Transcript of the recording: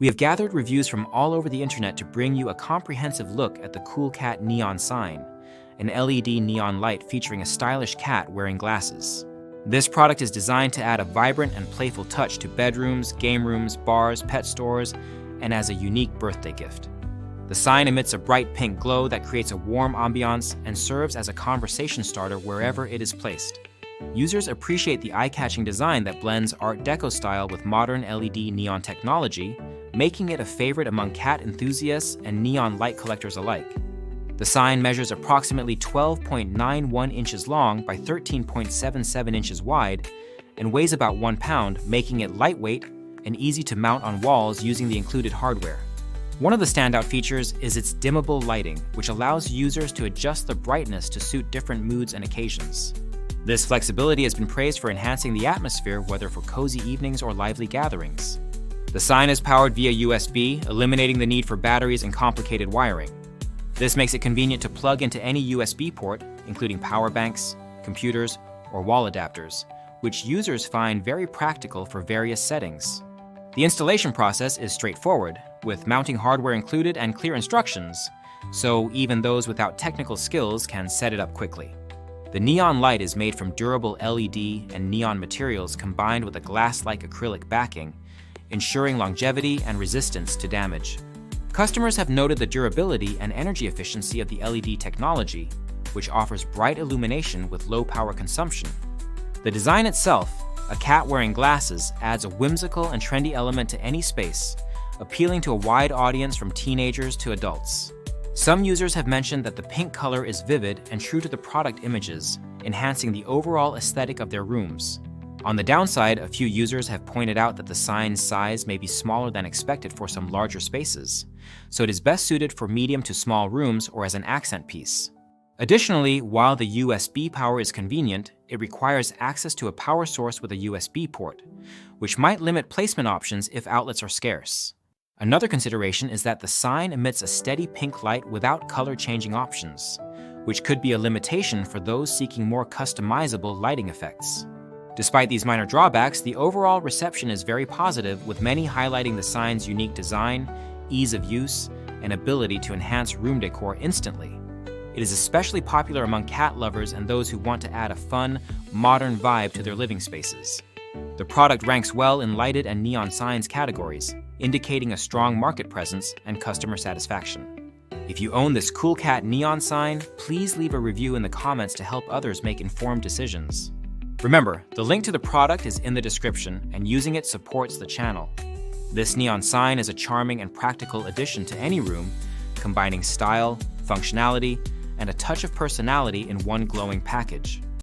We have gathered reviews from all over the internet to bring you a comprehensive look at the Cool Cat neon sign, an LED neon light featuring a stylish cat wearing glasses. This product is designed to add a vibrant and playful touch to bedrooms, game rooms, bars, pet stores, and as a unique birthday gift. The sign emits a bright pink glow that creates a warm ambiance and serves as a conversation starter wherever it is placed. Users appreciate the eye-catching design that blends Art Deco style with modern LED neon technology, making it a favorite among cat enthusiasts and neon light collectors alike. The sign measures approximately 12.91 inches long by 13.77 inches wide and weighs about 1 pound, making it lightweight and easy to mount on walls using the included hardware. One of the standout features is its dimmable lighting, which allows users to adjust the brightness to suit different moods and occasions. This flexibility has been praised for enhancing the atmosphere, whether for cozy evenings or lively gatherings. The sign is powered via USB, eliminating the need for batteries and complicated wiring. This makes it convenient to plug into any USB port, including power banks, computers, or wall adapters, which users find very practical for various settings. The installation process is straightforward, with mounting hardware included and clear instructions, so even those without technical skills can set it up quickly. The neon light is made from durable LED and neon materials combined with a glass-like acrylic backing, ensuring longevity and resistance to damage. Customers have noted the durability and energy efficiency of the LED technology, which offers bright illumination with low power consumption. The design itself, a cat wearing glasses, adds a whimsical and trendy element to any space, appealing to a wide audience from teenagers to adults. Some users have mentioned that the pink color is vivid and true to the product images, enhancing the overall aesthetic of their rooms. On the downside, a few users have pointed out that the sign's size may be smaller than expected for some larger spaces, so it is best suited for medium to small rooms or as an accent piece. Additionally, while the USB power is convenient, it requires access to a power source with a USB port, which might limit placement options if outlets are scarce. Another consideration is that the sign emits a steady pink light without color-changing options, which could be a limitation for those seeking more customizable lighting effects. Despite these minor drawbacks, the overall reception is very positive, with many highlighting the sign's unique design, ease of use, and ability to enhance room decor instantly. It is especially popular among cat lovers and those who want to add a fun, modern vibe to their living spaces. The product ranks well in lighted and neon signs categories, indicating a strong market presence and customer satisfaction. If you own this Cool Cat neon sign, please leave a review in the comments to help others make informed decisions. Remember, the link to the product is in the description, and using it supports the channel. This neon sign is a charming and practical addition to any room, combining style, functionality, and a touch of personality in one glowing package.